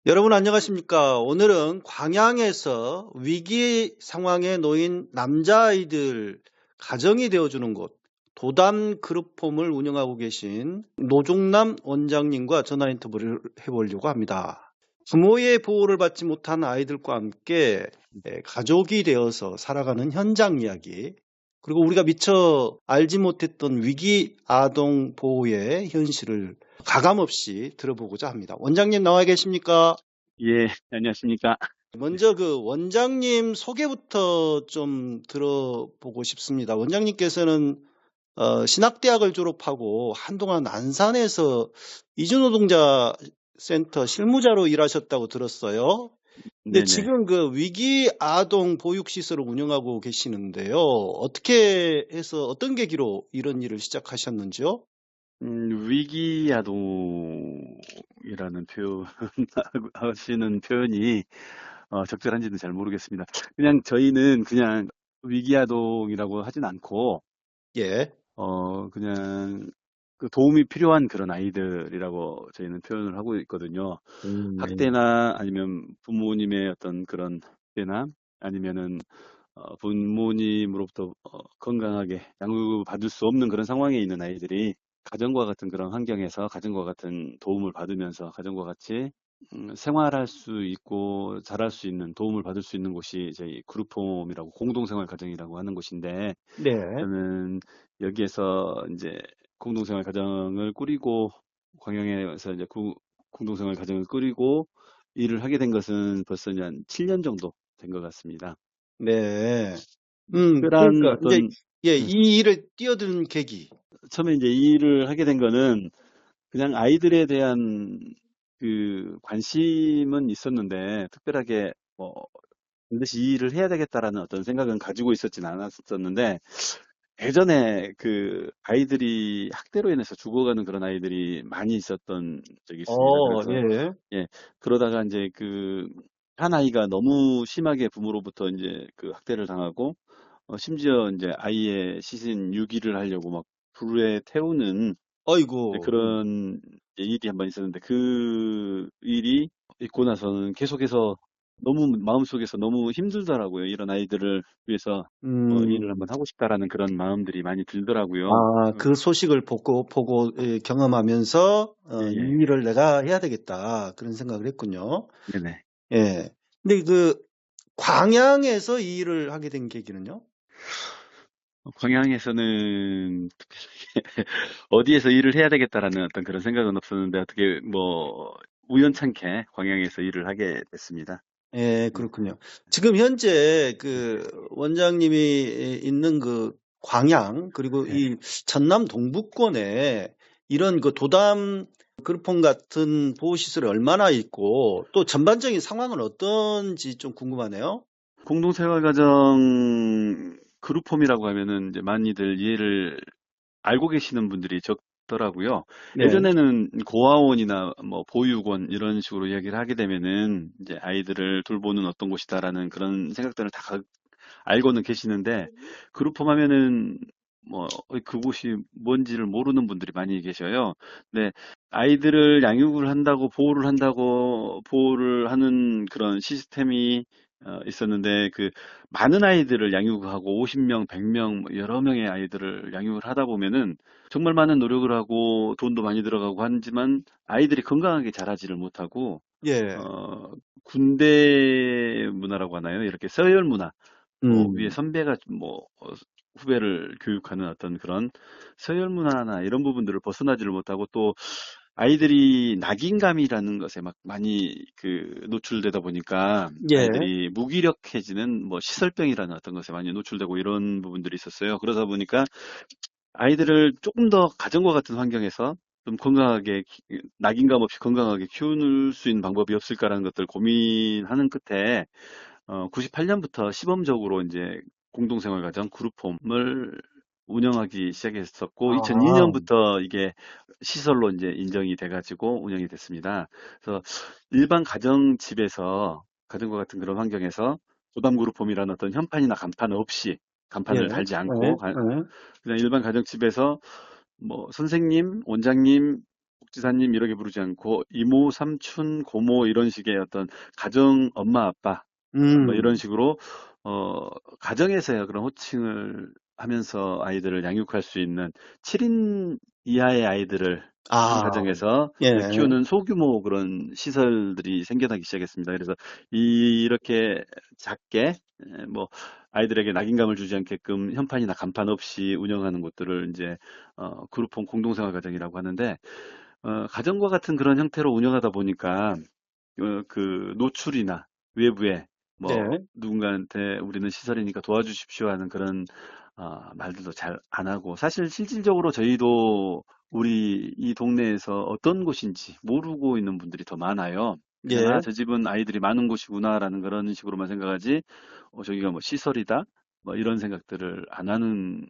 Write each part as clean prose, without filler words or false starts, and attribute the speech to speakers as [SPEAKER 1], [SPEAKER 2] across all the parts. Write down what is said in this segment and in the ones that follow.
[SPEAKER 1] 여러분 안녕하십니까? 오늘은 광양에서 위기 상황에 놓인 남자아이들 가정이 되어주는 곳 도담 그룹홈을 운영하고 계신 노종남 원장님과 전화 인터뷰를 해보려고 합니다. 부모의 보호를 받지 못한 아이들과 함께 가족이 되어서 살아가는 현장 이야기, 그리고 우리가 미처 알지 못했던 위기 아동 보호의 현실을 가감없이 들어보고자 합니다. 원장님 나와 계십니까?
[SPEAKER 2] 예, 안녕하십니까.
[SPEAKER 1] 먼저 그 원장님 소개부터 좀 들어보고 싶습니다. 원장님께서는 신학대학을 졸업하고 한동안 안산에서 이주노동자 센터 실무자로 일하셨다고 들었어요. 근데
[SPEAKER 2] 네네.
[SPEAKER 1] 지금 그 위기 아동 보육시설을 운영하고 계시는데요. 어떻게 해서 어떤 계기로 이런 일을 시작하셨는지요?
[SPEAKER 2] 위기아동이라는 표현, 하시는 표현이 적절한지는 잘 모르겠습니다. 그냥 저희는 그냥 위기아동이라고 하진 않고,
[SPEAKER 1] 예.
[SPEAKER 2] 그냥 그 도움이 필요한 그런 아이들이라고 저희는 표현을 하고 있거든요.
[SPEAKER 1] 네.
[SPEAKER 2] 학대나 아니면 부모님의 어떤 그런 학대나 아니면은 부모님으로부터 건강하게 양육을 받을 수 없는 그런 상황에 있는 아이들이 가정과 같은 그런 환경에서 가정과 같은 도움을 받으면서 가정과 같이 생활할 수 있고 자랄 수 있는 도움을 받을 수 있는 곳이 저희 그룹홈이라고 공동생활 가정이라고 하는 곳인데,
[SPEAKER 1] 네.
[SPEAKER 2] 저는 여기에서 이제 공동생활 가정을 꾸리고 광양에서 이제 공동생활 가정을 꾸리고 일을 하게 된 것은 벌써 이제 한 7년 정도 된 것 같습니다.
[SPEAKER 1] 네.
[SPEAKER 2] 특별한
[SPEAKER 1] 그러니까 이제
[SPEAKER 2] 어떤
[SPEAKER 1] 예,
[SPEAKER 2] 음,
[SPEAKER 1] 이 일을 뛰어드는 계기.
[SPEAKER 2] 처음에 이제 이 일을 하게 된 거는 그냥 아이들에 대한 그 관심은 있었는데 특별하게 뭐 반드시 이 일을 해야 되겠다라는 어떤 생각은 가지고 있었진 않았었는데, 예전에 그 아이들이 학대로 인해서 죽어가는 그런 아이들이 많이 있었던 적이 있습니다. 그래서
[SPEAKER 1] 예.
[SPEAKER 2] 예, 그러다가 이제 그 한 아이가 너무 심하게 부모로부터 이제 그 학대를 당하고 심지어 이제 아이의 시신 유기를 하려고 막 불에 태우는
[SPEAKER 1] 아이고.
[SPEAKER 2] 그런 일이 한번 있었는데, 그 일이 있고 나서는 계속해서 너무 마음속에서 너무 힘들더라고요. 이런 아이들을 위해서 일을
[SPEAKER 1] 음.
[SPEAKER 2] 한번 하고 싶다라는 그런 마음들이 많이 들더라고요.
[SPEAKER 1] 아, 그 소식을 보고 경험하면서
[SPEAKER 2] 예,
[SPEAKER 1] 이
[SPEAKER 2] 예.
[SPEAKER 1] 일을 내가 해야 되겠다. 그런 생각을 했군요.
[SPEAKER 2] 네네.
[SPEAKER 1] 예. 근데 그 광양에서 이 일을 하게 된 계기는요?
[SPEAKER 2] 광양에서는 어디에서 일을 해야 되겠다라는 어떤 그런 생각은 없었는데, 어떻게 뭐 우연찮게 광양에서 일을 하게 됐습니다.
[SPEAKER 1] 예,
[SPEAKER 2] 예,
[SPEAKER 1] 그렇군요. 지금 현재
[SPEAKER 2] 예,
[SPEAKER 1] 그 원장님이 있는 그 광양, 그리고
[SPEAKER 2] 예.
[SPEAKER 1] 이 전남 동부권에 이런 그 도담 그룹홈 같은 보호시설이 얼마나 있고 또 전반적인 상황은 어떤지 좀 궁금하네요.
[SPEAKER 2] 공동생활가정 그룹홈이라고 하면은 이제 많이들 이해를 알고 계시는 분들이 적더라고요.
[SPEAKER 1] 네.
[SPEAKER 2] 예전에는 고아원이나 뭐 보육원 이런 식으로 이야기를 하게 되면은 이제 아이들을 돌보는 어떤 곳이다라는 그런 생각들을 다 알고는 계시는데, 그룹홈 하면은 뭐 그곳이 뭔지를 모르는 분들이 많이 계셔요. 근데 아이들을 양육을 한다고 보호를 하는 그런 시스템이 있었는데, 그 많은 아이들을 양육하고 50명, 100명 여러 명의 아이들을 양육을 하다 보면은 정말 많은 노력을 하고 돈도 많이 들어가고 하지만 아이들이 건강하게 자라지를 못하고
[SPEAKER 1] 예.
[SPEAKER 2] 어, 군대 문화라고 하나요? 이렇게 서열 문화, 뭐 위에
[SPEAKER 1] 음.
[SPEAKER 2] 선배가 뭐 후배를 교육하는 어떤 그런 서열 문화나 이런 부분들을 벗어나지를 못하고, 또 아이들이 낙인감이라는 것에 막 많이 그 노출되다 보니까
[SPEAKER 1] 예.
[SPEAKER 2] 아이들이 무기력해지는 뭐 시설병이라는 어떤 것에 많이 노출되고 이런 부분들이 있었어요. 그러다 보니까 아이들을 조금 더 가정과 같은 환경에서 좀 건강하게 낙인감 없이 건강하게 키울 수 있는 방법이 없을까라는 것들 고민하는 끝에 98년부터 시범적으로 이제 공동생활가정 그룹홈을 운영하기 시작했었고,
[SPEAKER 1] 아.
[SPEAKER 2] 2002년부터 이게 시설로 이제 인정이 돼가지고 운영이 됐습니다. 그래서 일반 가정집에서 가정과 같은 그런 환경에서 부담 그룹홈이라는 어떤 현판이나 간판 없이,
[SPEAKER 1] 예.
[SPEAKER 2] 간판을 달지 않고
[SPEAKER 1] 예.
[SPEAKER 2] 그냥 일반 가정집에서 뭐 선생님, 원장님, 지사님 이렇게 부르지 않고 이모, 삼촌, 고모 이런 식의 어떤 가정 엄마, 아빠 뭐 이런
[SPEAKER 1] 음.
[SPEAKER 2] 식으로 가정에서의 그런 호칭을 하면서 아이들을 양육할 수 있는 7인 이하의 아이들을 한
[SPEAKER 1] 아,
[SPEAKER 2] 가정에서
[SPEAKER 1] 예.
[SPEAKER 2] 키우는 소규모 그런 시설들이 생겨나기 시작했습니다. 그래서 이렇게 작게 뭐 아이들에게 낙인감을 주지 않게끔 현판이나 간판 없이 운영하는 곳들을 이제 그룹홈 공동생활 가정이라고 하는데 가정과 같은 그런 형태로 운영하다 보니까 그 노출이나 외부에 뭐
[SPEAKER 1] 네.
[SPEAKER 2] 누군가한테 우리는 시설이니까 도와주십시오 하는 그런 말들도 잘 안 하고 사실 실질적으로 저희도 우리 이 동네에서 어떤 곳인지 모르고 있는 분들이 더 많아요. 그냥
[SPEAKER 1] 예.
[SPEAKER 2] 저 집은 아이들이 많은 곳이구나라는 그런 식으로만 생각하지 저기가 뭐 시설이다 뭐 이런 생각들을 안 하는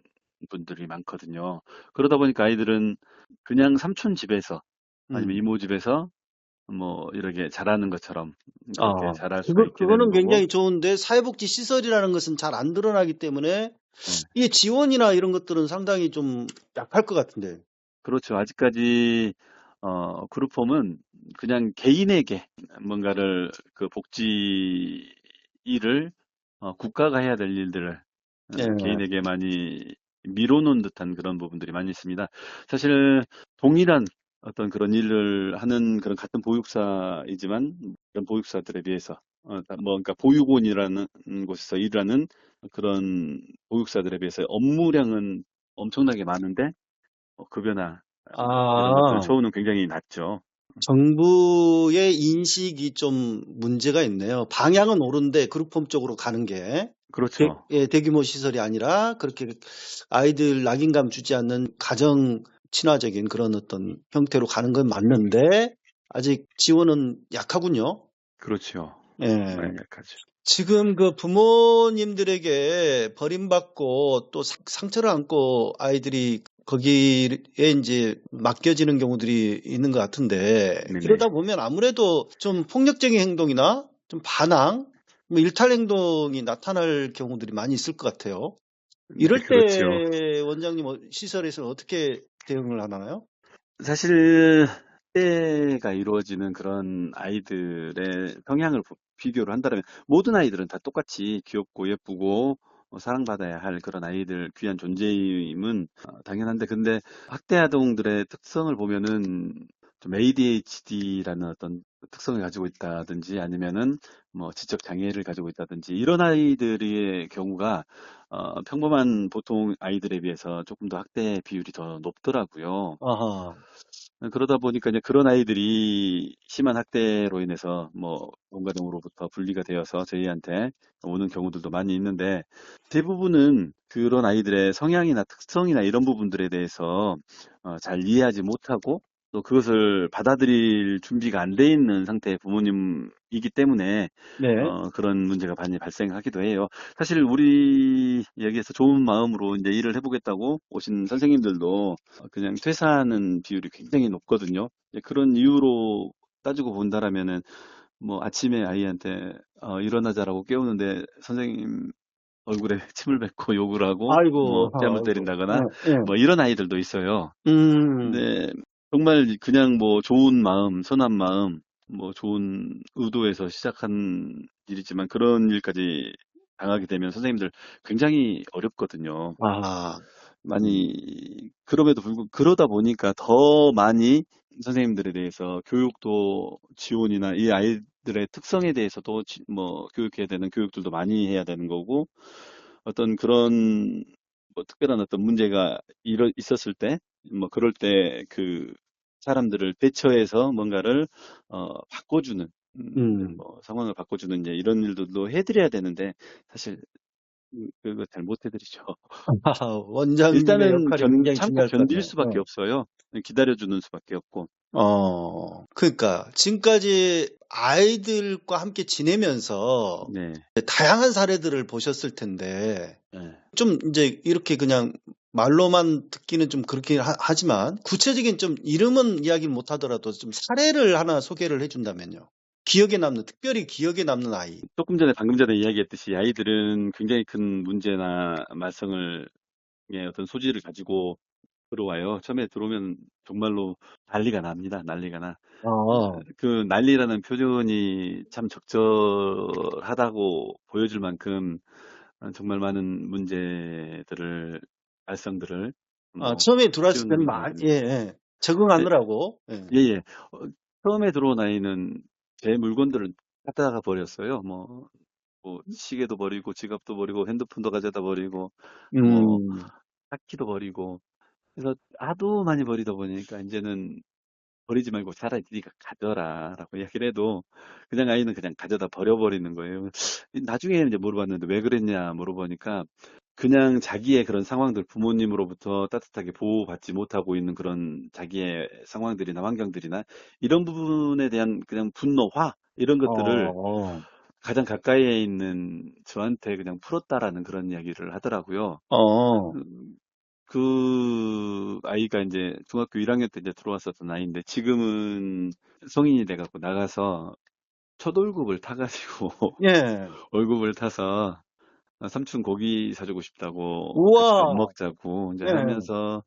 [SPEAKER 2] 분들이 많거든요. 그러다 보니까 아이들은 그냥 삼촌 집에서 아니면
[SPEAKER 1] 음.
[SPEAKER 2] 이모 집에서 뭐 이렇게 잘하는 것처럼 그렇게
[SPEAKER 1] 아,
[SPEAKER 2] 잘할 수가 있게 되는
[SPEAKER 1] 그거는
[SPEAKER 2] 거고,
[SPEAKER 1] 굉장히 좋은데 사회복지 시설이라는 것은 잘 안 드러나기 때문에
[SPEAKER 2] 네,
[SPEAKER 1] 이게 지원이나 이런 것들은 상당히 좀 약할 것 같은데.
[SPEAKER 2] 그렇죠. 아직까지 그룹홈은 그냥 개인에게 뭔가를 그 복지 일을 국가가 해야 될 일들을
[SPEAKER 1] 예.
[SPEAKER 2] 개인에게 많이 미뤄놓은 듯한 그런 부분들이 많이 있습니다. 사실 동일한 어떤 그런 일을 하는 그런 같은 보육사이지만 그런 보육사들에 비해서 뭐 그러니까 보육원이라는 곳에서 일하는 그런 보육사들에 비해서 업무량은 엄청나게 많은데 급여나 이런 것들
[SPEAKER 1] 아,
[SPEAKER 2] 처우는 굉장히 낮죠.
[SPEAKER 1] 정부의 인식이 좀 문제가 있네요. 방향은 옳은데 그룹홈 쪽으로 가는 게
[SPEAKER 2] 그렇죠.
[SPEAKER 1] 예, 대규모 시설이 아니라 그렇게 아이들 낙인감 주지 않는 가정 친화적인 그런 어떤 형태로 가는 건 맞는데 아직 지원은 약하군요.
[SPEAKER 2] 그렇죠.
[SPEAKER 1] 예.
[SPEAKER 2] 많이 약하죠.
[SPEAKER 1] 지금 그 부모님들에게 버림받고 또 상처를 안고 아이들이 거기에 이제 맡겨지는 경우들이 있는 것 같은데
[SPEAKER 2] 네네.
[SPEAKER 1] 이러다 보면 아무래도 좀 폭력적인 행동이나 좀 반항, 뭐 일탈 행동이 나타날 경우들이 많이 있을 것 같아요.
[SPEAKER 2] 네,
[SPEAKER 1] 이럴
[SPEAKER 2] 그렇죠.
[SPEAKER 1] 때 원장님 시설에서는 어떻게 대응을 하나요?
[SPEAKER 2] 사실 때가 이루어지는 그런 아이들의 성향을 비교를 한다면 모든 아이들은 다 똑같이 귀엽고 예쁘고 사랑받아야 할 그런 아이들 귀한 존재임은 당연한데 근데 학대 아동들의 특성을 보면은 좀 ADHD라는 어떤 특성을 가지고 있다든지 아니면은 뭐 지적 장애를 가지고 있다든지 이런 아이들의 경우가 평범한 보통 아이들에 비해서 조금 더 학대 비율이 더 높더라고요.
[SPEAKER 1] 아하.
[SPEAKER 2] 그러다 보니까 이제 그런 아이들이 심한 학대로 인해서 뭐 본가정으로부터 분리가 되어서 저희한테 오는 경우들도 많이 있는데 대부분은 그런 아이들의 성향이나 특성이나 이런 부분들에 대해서 잘 이해하지 못하고 또 그것을 받아들일 준비가 안 돼 있는 상태의 부모님이기 때문에
[SPEAKER 1] 네.
[SPEAKER 2] 그런 문제가 많이 발생하기도 해요. 사실 우리 여기에서 좋은 마음으로 이제 일을 해보겠다고 오신 선생님들도 그냥 퇴사하는 비율이 굉장히 높거든요. 이제 그런 이유로 따지고 본다라면은 뭐 아침에 아이한테 일어나자라고 깨우는데 선생님 얼굴에 침을 뱉고 욕을 하고 뭐
[SPEAKER 1] 아이고,
[SPEAKER 2] 뺨을
[SPEAKER 1] 아이고.
[SPEAKER 2] 때린다거나
[SPEAKER 1] 예, 예.
[SPEAKER 2] 뭐 이런 아이들도 있어요.
[SPEAKER 1] 음,
[SPEAKER 2] 근데 정말 그냥 뭐 좋은 마음, 선한 마음, 뭐 좋은 의도에서 시작한 일이지만 그런 일까지 당하게 되면 선생님들 굉장히 어렵거든요.
[SPEAKER 1] 아, 음,
[SPEAKER 2] 많이 그럼에도 불구하고 그러다 보니까 더 많이 선생님들에 대해서 교육도 지원이나 이 아이들의 특성에 대해서도 뭐 교육해야 되는 교육들도 많이 해야 되는 거고 어떤 그런 뭐 특별한 어떤 문제가 있었을 때 뭐 그럴 때 그 사람들을 대처해서 뭔가를 바꿔주는
[SPEAKER 1] 음.
[SPEAKER 2] 뭐 상황을 바꿔주는 이제 이런 일들도 해드려야 되는데 사실 그거 잘 못해드리죠.
[SPEAKER 1] 원장님의
[SPEAKER 2] 일단은
[SPEAKER 1] 역할이 굉장히
[SPEAKER 2] 참고
[SPEAKER 1] 중요할 것
[SPEAKER 2] 견딜
[SPEAKER 1] 같네요.
[SPEAKER 2] 수밖에 없어요. 기다려주는 수밖에 없고.
[SPEAKER 1] 그러니까 지금까지 아이들과 함께 지내면서
[SPEAKER 2] 네.
[SPEAKER 1] 다양한 사례들을 보셨을 텐데
[SPEAKER 2] 네.
[SPEAKER 1] 좀 이제 이렇게 그냥 말로만 듣기는 좀 그렇긴 하지만 구체적인 좀 이름은 이야기를 못 하더라도 좀 사례를 하나 소개를 해준다면요. 기억에 남는, 특별히 기억에 남는 아이.
[SPEAKER 2] 조금 전에 방금 전에 이야기했듯이 아이들은 굉장히 큰 문제나 말썽을 예, 어떤 소지를 가지고 들어와요. 처음에 들어오면 정말로 난리가 납니다. 난리가 나.
[SPEAKER 1] 어,
[SPEAKER 2] 그 난리라는 표현이 참 적절하다고 보여줄 만큼 정말 많은 문제들을, 발생들을
[SPEAKER 1] 처음에 들어왔을 때는
[SPEAKER 2] 키우는
[SPEAKER 1] 예,
[SPEAKER 2] 아이들입니다.
[SPEAKER 1] 예.
[SPEAKER 2] 예,
[SPEAKER 1] 적응하느라고. 예.
[SPEAKER 2] 예. 예. 처음에 들어온 아이는 제 물건들을 갖다가 버렸어요. 뭐 시계도 버리고, 지갑도 버리고, 핸드폰도 가져다 버리고, 뭐
[SPEAKER 1] 음,
[SPEAKER 2] 차키도 버리고. 그래서 하도 많이 버리다 보니까 이제는 버리지 말고 차라리 네가 가져라 라고 이야기를 해도 그냥 아이는 그냥 가져다 버려버리는 거예요. 나중에 이제 물어봤는데 왜 그랬냐 물어보니까 그냥 자기의 그런 상황들, 부모님으로부터 따뜻하게 보호받지 못하고 있는 그런 자기의 상황들이나 환경들이나 이런 부분에 대한 그냥 분노, 화 이런
[SPEAKER 1] 어,
[SPEAKER 2] 것들을
[SPEAKER 1] 어,
[SPEAKER 2] 가장 가까이에 있는 저한테 그냥 풀었다라는 그런 이야기를 하더라고요.
[SPEAKER 1] 어,
[SPEAKER 2] 그 아이가 이제 중학교 1학년 때 이제 들어왔었던 아이인데 지금은 성인이 돼갖고 나가서 첫 월급을 타가지고
[SPEAKER 1] 예.
[SPEAKER 2] 월급을 타서 삼촌 고기 사주고 싶다고 같이 밥
[SPEAKER 1] 우와,
[SPEAKER 2] 먹자고 이제
[SPEAKER 1] 예.
[SPEAKER 2] 하면서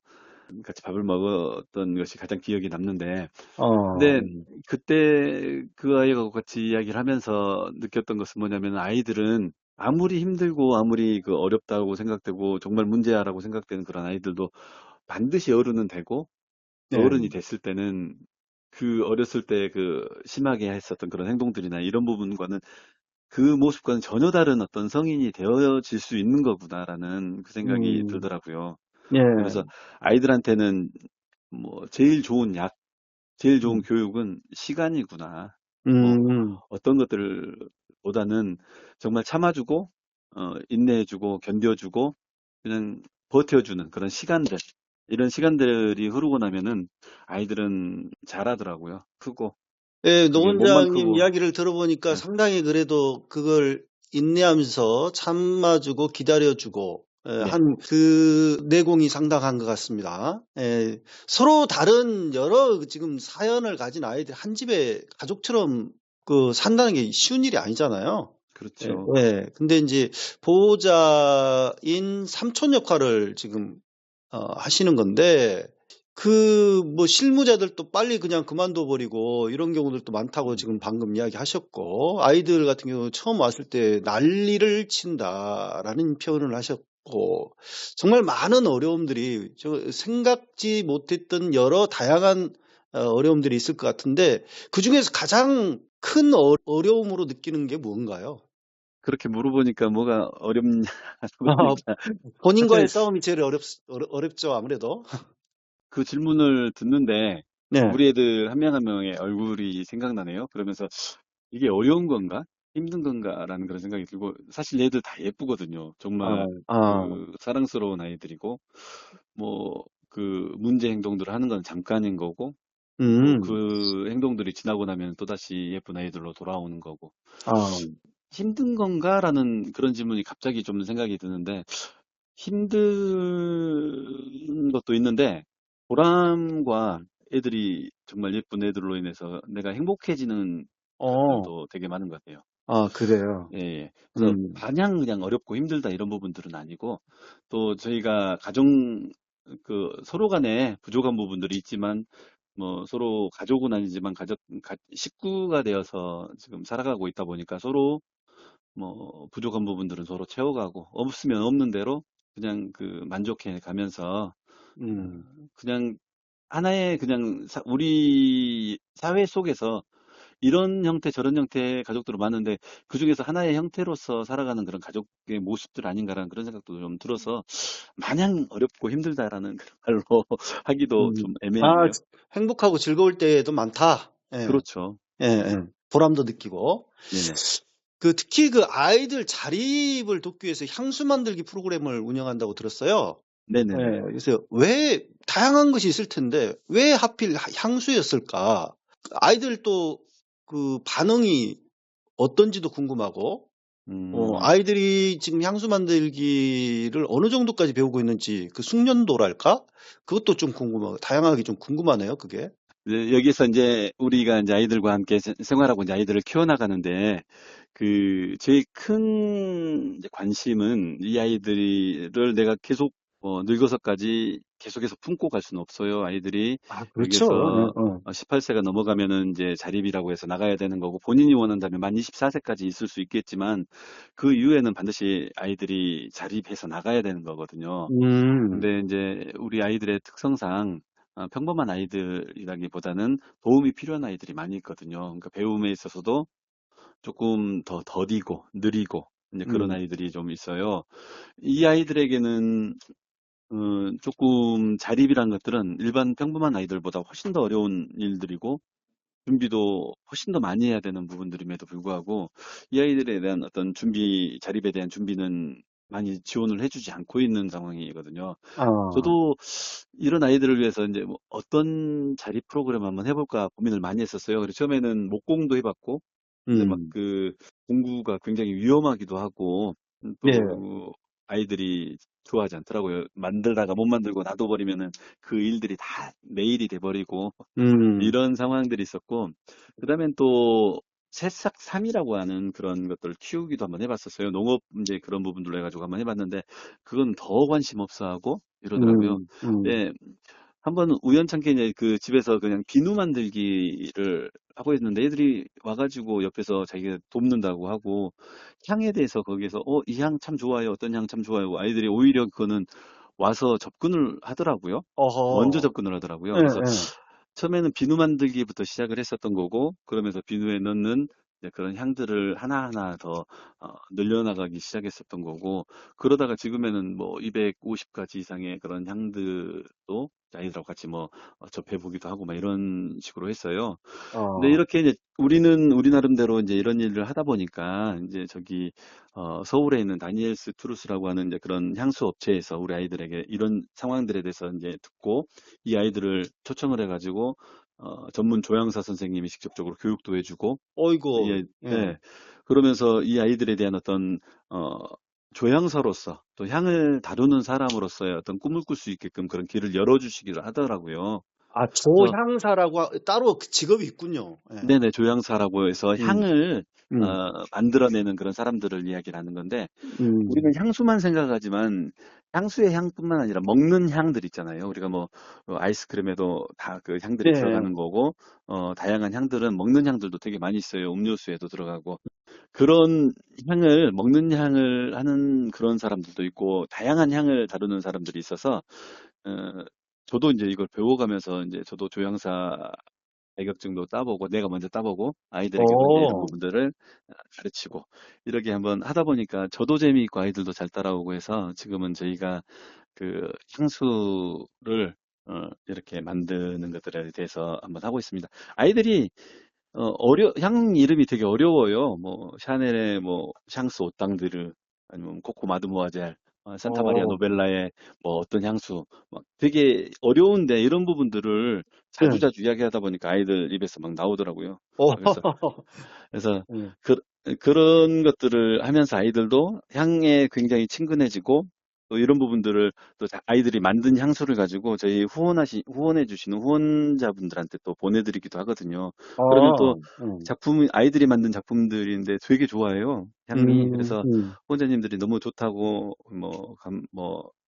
[SPEAKER 2] 같이 밥을 먹었던 것이 가장 기억이 남는데,
[SPEAKER 1] 어,
[SPEAKER 2] 근데 그때 그 아이하고 같이 이야기를 하면서 느꼈던 것은 뭐냐면 아이들은 아무리 힘들고 아무리 그 어렵다고 생각되고 정말 문제야라고 생각되는 그런 아이들도 반드시 어른은 되고
[SPEAKER 1] 네.
[SPEAKER 2] 어른이 됐을 때는 그 어렸을 때 그 심하게 했었던 그런 행동들이나 이런 부분과는 그 모습과는 전혀 다른 어떤 성인이 되어질 수 있는 거구나라는 그 생각이
[SPEAKER 1] 음,
[SPEAKER 2] 들더라고요.
[SPEAKER 1] 예.
[SPEAKER 2] 그래서 아이들한테는 뭐 제일 좋은 약, 제일 좋은
[SPEAKER 1] 음,
[SPEAKER 2] 교육은 시간이구나. 뭐
[SPEAKER 1] 음.
[SPEAKER 2] 어떤 것들보다는 정말 참아주고 인내해주고 견뎌주고 그냥 버텨주는 그런 시간들, 이런 시간들이 흐르고 나면은 아이들은 잘하더라고요. 크고
[SPEAKER 1] 예, 노
[SPEAKER 2] 그게 몸만
[SPEAKER 1] 원장님
[SPEAKER 2] 크고.
[SPEAKER 1] 이야기를 들어보니까
[SPEAKER 2] 네,
[SPEAKER 1] 상당히 그래도 그걸 인내하면서 참아주고 기다려주고
[SPEAKER 2] 네,
[SPEAKER 1] 한 그 내공이 상당한 것 같습니다. 예, 서로 다른 여러 지금 사연을 가진 아이들 한 집에 가족처럼 그 산다는 게 쉬운 일이 아니잖아요. 예,
[SPEAKER 2] 그렇죠.
[SPEAKER 1] 예. 근데 이제 보호자인 삼촌 역할을 지금 하시는 건데 그 뭐 실무자들도 빨리 그냥 그만둬 버리고 이런 경우들도 많다고
[SPEAKER 2] 음,
[SPEAKER 1] 지금 방금 이야기하셨고 아이들 같은 경우 처음 왔을 때 난리를 친다라는 표현을 하셨고 정말 많은 어려움들이 저 생각지 못했던 여러 다양한 어려움들이 있을 것 같은데 그중에서 가장 큰 어려움으로 느끼는 게 무언가요?
[SPEAKER 2] 그렇게 물어보니까 뭐가 어렵냐 그러니까
[SPEAKER 1] 본인과의
[SPEAKER 2] 사실
[SPEAKER 1] 싸움이 제일 어렵죠, 아무래도.
[SPEAKER 2] 그 질문을 듣는데
[SPEAKER 1] 네.
[SPEAKER 2] 우리 애들 한 명 한 명의 얼굴이 생각나네요. 그러면서 이게 어려운 건가? 힘든 건가라는 그런 생각이 들고, 사실 얘들 다 예쁘거든요.
[SPEAKER 1] 아,
[SPEAKER 2] 정말
[SPEAKER 1] 아,
[SPEAKER 2] 그 사랑스러운 아이들이고, 뭐 그 문제 행동들을 하는 건 잠깐인 거고, 또
[SPEAKER 1] 음,
[SPEAKER 2] 그 행동들이 지나고 나면 또다시 예쁜 아이들로 돌아오는 거고.
[SPEAKER 1] 아,
[SPEAKER 2] 힘든 건가라는 그런 질문이 갑자기 좀 생각이 드는데, 힘든 것도 있는데 보람과 애들이 정말 예쁜 애들로 인해서 내가 행복해지는
[SPEAKER 1] 어,
[SPEAKER 2] 것들도 되게 많은 것 같아요.
[SPEAKER 1] 아, 그래요.
[SPEAKER 2] 예, 예. 그래서
[SPEAKER 1] 음,
[SPEAKER 2] 마냥 그냥 어렵고 힘들다 이런 부분들은 아니고, 또 저희가 가정 그 서로 간에 부족한 부분들이 있지만 뭐 서로 가족은 아니지만 식구가 되어서 지금 살아가고 있다 보니까 서로 뭐 부족한 부분들은 서로 채워가고 없으면 없는 대로 그냥 그 만족해 가면서 어,
[SPEAKER 1] 음.
[SPEAKER 2] 그냥 하나의 그냥 우리 사회 속에서 이런 형태 저런 형태의 가족들은 많은데 그중에서 하나의 형태로서 살아가는 그런 가족의 모습들 아닌가라는 그런 생각도 좀 들어서 마냥 어렵고 힘들다라는 그런 말로 하기도 좀
[SPEAKER 1] 아,
[SPEAKER 2] 애매하네요.
[SPEAKER 1] 행복하고 즐거울 때도 많다. 예,
[SPEAKER 2] 그렇죠.
[SPEAKER 1] 예,
[SPEAKER 2] 네.
[SPEAKER 1] 예. 보람도 느끼고.
[SPEAKER 2] 네네.
[SPEAKER 1] 그 특히 그 아이들 자립을 돕기 위해서 향수 만들기 프로그램을 운영한다고 들었어요. 예,
[SPEAKER 2] 네네네.
[SPEAKER 1] 그래서 왜 다양한 것이 있을 텐데 왜 하필 향수였을까? 아이들 또 그 반응이 어떤지도 궁금하고
[SPEAKER 2] 음,
[SPEAKER 1] 아이들이 지금 향수 만들기를 어느 정도까지 배우고 있는지 그 숙련도랄까? 그것도 좀 궁금하고 다양하게 좀 궁금하네요, 그게.
[SPEAKER 2] 여기서 이제 우리가 이제 아이들과 함께 생활하고 이제 아이들을 키워나가는데 그 제일 큰 이제 관심은 이 아이들을 내가 계속 늙어서까지 계속해서 품고 갈 수는 없어요. 아이들이
[SPEAKER 1] 아, 그렇죠.
[SPEAKER 2] 여기에서 18세가 넘어가면은 이제 자립이라고 해서 나가야 되는 거고, 본인이 원한다면 만 24세까지 있을 수 있겠지만, 그 이후에는 반드시 아이들이 자립해서 나가야 되는 거거든요.
[SPEAKER 1] 음,
[SPEAKER 2] 근데 이제 우리 아이들의 특성상 평범한 아이들이라기보다는 도움이 필요한 아이들이 많이 있거든요. 그러니까 배움에 있어서도 조금 더 더디고 느리고 이제 그런
[SPEAKER 1] 음,
[SPEAKER 2] 아이들이 좀 있어요. 이 아이들에게는 조금 자립이란 것들은 일반 평범한 아이들보다 훨씬 더 어려운 일들이고, 준비도 훨씬 더 많이 해야 되는 부분들임에도 불구하고, 이 아이들에 대한 어떤 자립에 대한 준비는 많이 지원을 해주지 않고 있는 상황이거든요.
[SPEAKER 1] 아,
[SPEAKER 2] 저도 이런 아이들을 위해서 이제 뭐 어떤 자립 프로그램 한번 해볼까 고민을 많이 했었어요. 그래서 처음에는 목공도 해봤고, 근데 막
[SPEAKER 1] 음,
[SPEAKER 2] 그 공구가 굉장히 위험하기도 하고,
[SPEAKER 1] 예,
[SPEAKER 2] 또 아이들이 좋아하지 않더라고요. 만들다가 못 만들고 놔둬버리면은 그 일들이 다 내일이 돼버리고
[SPEAKER 1] 음,
[SPEAKER 2] 이런 상황들이 있었고, 그다음엔 또 새싹 삼이라고 하는 그런 것들을 키우기도 한번 해봤었어요. 농업 이제 그런 부분들로 해가지고 한번 해봤는데, 그건 더 관심 없어 하고 이러더라고요.
[SPEAKER 1] 음, 음,
[SPEAKER 2] 네, 한번 우연찮게 이제 그 집에서 그냥 비누 만들기를 하고 있는데, 애들이 와가지고 옆에서 자기가 돕는다고 하고, 향에 대해서 거기에서 이 향 참 좋아요, 어떤 향 참 좋아요, 아이들이 오히려 그거는 와서 접근을 하더라고요. 먼저
[SPEAKER 1] 어허,
[SPEAKER 2] 접근을 하더라고요.
[SPEAKER 1] 예,
[SPEAKER 2] 그래서
[SPEAKER 1] 예,
[SPEAKER 2] 처음에는 비누 만들기부터 시작을 했었던 거고, 그러면서 비누에 넣는 이제 그런 향들을 하나하나 더 늘려나가기 시작했었던 거고, 그러다가 지금에는 뭐 250가지 이상의 그런 향들도 아이들하고 같이 뭐 접해보기도 하고 막 이런 식으로 했어요. 근데
[SPEAKER 1] 어,
[SPEAKER 2] 이렇게 이제 우리는 우리 나름대로 이제 이런 일을 하다 보니까, 이제 저기 서울에 있는 다니엘스 투르스라고 하는 이제 그런 향수 업체에서 우리 아이들에게 이런 상황들에 대해서 이제 듣고, 이 아이들을 초청을 해가지고 전문 조향사 선생님이 직접적으로 교육도 해주고,
[SPEAKER 1] 어이구,
[SPEAKER 2] 예,
[SPEAKER 1] 예,
[SPEAKER 2] 예. 그러면서 이 아이들에 대한 어떤 어 조향사로서, 또 향을 다루는 사람으로서의 어떤 꿈을 꿀 수 있게끔 그런 길을 열어주시기를 하더라고요.
[SPEAKER 1] 아,
[SPEAKER 2] 그래서
[SPEAKER 1] 조향사라고 따로 그 직업이 있군요. 예,
[SPEAKER 2] 네네, 조향사라고 해서
[SPEAKER 1] 음,
[SPEAKER 2] 향을
[SPEAKER 1] 음,
[SPEAKER 2] 만들어내는 그런 사람들을 이야기를 하는 건데, 우리는
[SPEAKER 1] 음,
[SPEAKER 2] 향수만 생각하지만 향수의 향뿐만 아니라 먹는 향들 있잖아요. 우리가 뭐 아이스크림에도 다 그 향들이
[SPEAKER 1] 예,
[SPEAKER 2] 들어가는 거고, 다양한 향들은 먹는 향들도 되게 많이 있어요. 음료수에도 들어가고. 그런 향을, 먹는 향을 하는 그런 사람들도 있고, 다양한 향을 다루는 사람들이 있어서, 어, 저도 이제 이걸 배워가면서 이제 저도 조향사 자격증도 따보고, 내가 먼저 따보고, 아이들에게도 이제 이런
[SPEAKER 1] 어,
[SPEAKER 2] 부분들을 가르치고, 이렇게 한번 하다 보니까 저도 재미있고 아이들도 잘 따라오고 해서, 지금은 저희가 그 향수를 이렇게 만드는 것들에 대해서 한번 하고 있습니다. 아이들이 향 이름이 되게 어려워요. 뭐 샤넬의 뭐 샹스 오땅드르, 아니면 코코 마드모아젤, 산타마리아
[SPEAKER 1] 어,
[SPEAKER 2] 노벨라의 뭐 어떤 향수, 막 되게 어려운데, 이런 부분들을
[SPEAKER 1] 예,
[SPEAKER 2] 자주자주 이야기하다 보니까 아이들 입에서 막 나오더라고요.
[SPEAKER 1] 어,
[SPEAKER 2] 그래서
[SPEAKER 1] 예.
[SPEAKER 2] 그, 그런 것들을 하면서 아이들도 향에 굉장히 친근해지고, 또 이런 부분들을 또 아이들이 만든 향수를 가지고 저희 후원해 주시는 후원자분들한테 또 보내드리기도 하거든요. 그러면 또
[SPEAKER 1] 어,
[SPEAKER 2] 아이들이 만든 작품들인데 되게 좋아해요, 향이.
[SPEAKER 1] 음,
[SPEAKER 2] 그래서
[SPEAKER 1] 음.
[SPEAKER 2] 후원자님들이 너무 좋다고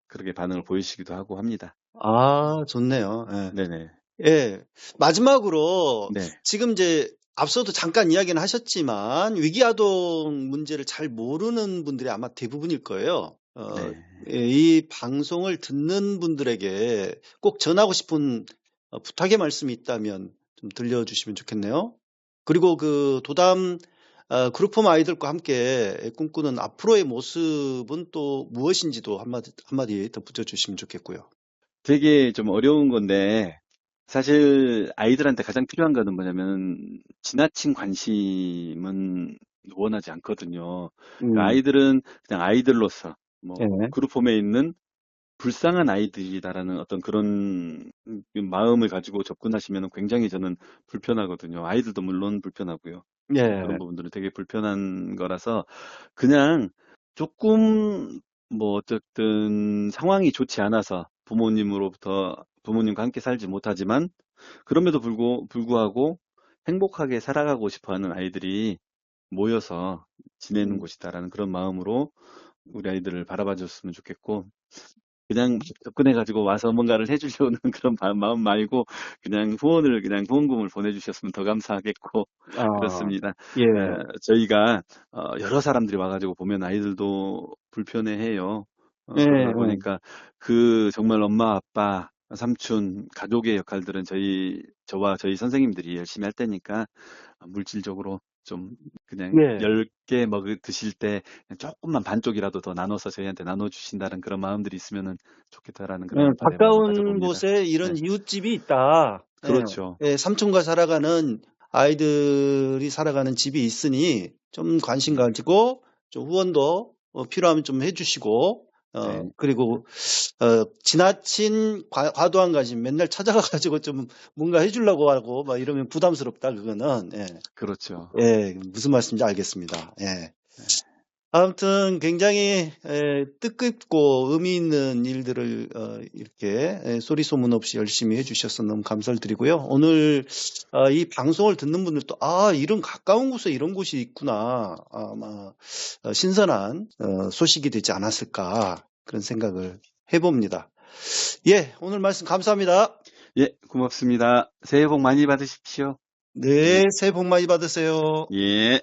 [SPEAKER 2] 그렇게 반응을 보이시기도 하고 합니다.
[SPEAKER 1] 아, 좋네요. 예.
[SPEAKER 2] 네네.
[SPEAKER 1] 예. 마지막으로
[SPEAKER 2] 네.
[SPEAKER 1] 지금 이제 앞서도 잠깐 이야기는 하셨지만 위기아동 문제를 잘 모르는 분들이 아마 대부분일 거예요.
[SPEAKER 2] 네.
[SPEAKER 1] 예, 이 방송을 듣는 분들에게 꼭 전하고 싶은 부탁의 말씀이 있다면 좀 들려주시면 좋겠네요. 그리고 그 도담 그룹홈 아이들과 함께 꿈꾸는 앞으로의 모습은 또 무엇인지도 한마디 더 붙여주시면 좋겠고요.
[SPEAKER 2] 되게 좀 어려운 건데, 사실 아이들한테 가장 필요한 거는 뭐냐면, 지나친 관심은 원하지 않거든요. 그러니까
[SPEAKER 1] 음,
[SPEAKER 2] 아이들은 그냥 아이들로서, 뭐,
[SPEAKER 1] 예,
[SPEAKER 2] 그룹홈에 있는 불쌍한 아이들이다라는 어떤 그런 마음을 가지고 접근하시면 굉장히 저는 불편하거든요. 아이들도 물론 불편하고요. 그런
[SPEAKER 1] 예.
[SPEAKER 2] 부분들은 되게 불편한 거라서, 그냥 조금 뭐 어쨌든 상황이 좋지 않아서 부모님과 함께 살지 못하지만, 그럼에도 불구하고 행복하게 살아가고 싶어 하는 아이들이 모여서 지내는
[SPEAKER 1] 음.
[SPEAKER 2] 곳이다라는 그런 마음으로 우리 아이들을 바라봐 줬으면 좋겠고, 그냥 접근해가지고 와서 뭔가를 해주려는 그런 마음 말고 그냥 후원금을 보내주셨으면 더 감사하겠고
[SPEAKER 1] 아,
[SPEAKER 2] 그렇습니다.
[SPEAKER 1] 예,
[SPEAKER 2] 저희가 여러 사람들이 와가지고 보면 아이들도 불편해해요.
[SPEAKER 1] 예,
[SPEAKER 2] 그러다
[SPEAKER 1] 예.
[SPEAKER 2] 보니까 그 정말 엄마, 아빠, 삼촌, 가족의 역할들은 저와 저희 선생님들이 열심히 할 테니까 물질적으로 좀 그냥
[SPEAKER 1] 예.
[SPEAKER 2] 10개 드실 때 그냥 조금만 반쪽이라도 더 나눠서 저희한테 나눠주신다는 그런 마음들이 있으면은 좋겠다라는 그런 바람을 한번
[SPEAKER 1] 가까운
[SPEAKER 2] 가져봅니다.
[SPEAKER 1] 곳에 이런
[SPEAKER 2] 네,
[SPEAKER 1] 이웃집이 있다. 예,
[SPEAKER 2] 그렇죠.
[SPEAKER 1] 삼촌과 살아가는 아이들이 살아가는 집이 있으니 좀 관심
[SPEAKER 2] 음,
[SPEAKER 1] 가지고 좀 후원도 필요하면 좀 해주시고
[SPEAKER 2] 네,
[SPEAKER 1] 그리고 지나친 과도한 관심 맨날 찾아가가지고 좀 뭔가 해주려고 하고 막 이러면 부담스럽다 그거는 예,
[SPEAKER 2] 그렇죠.
[SPEAKER 1] 예, 무슨 말씀인지 알겠습니다. 예.
[SPEAKER 2] 네,
[SPEAKER 1] 아무튼 굉장히 뜻깊고 의미 있는 일들을 이렇게 소리 소문 없이 열심히 해주셔서 너무 감사를 드리고요. 오늘 이 방송을 듣는 분들도 이런 가까운 곳에 이런 곳이 있구나. 아마 신선한 소식이 되지 않았을까 그런 생각을 해봅니다. 예, 오늘 말씀 감사합니다.
[SPEAKER 2] 예, 고맙습니다. 새해 복 많이 받으십시오. 예,
[SPEAKER 1] 네, 새해 복 많이 받으세요.
[SPEAKER 2] 예.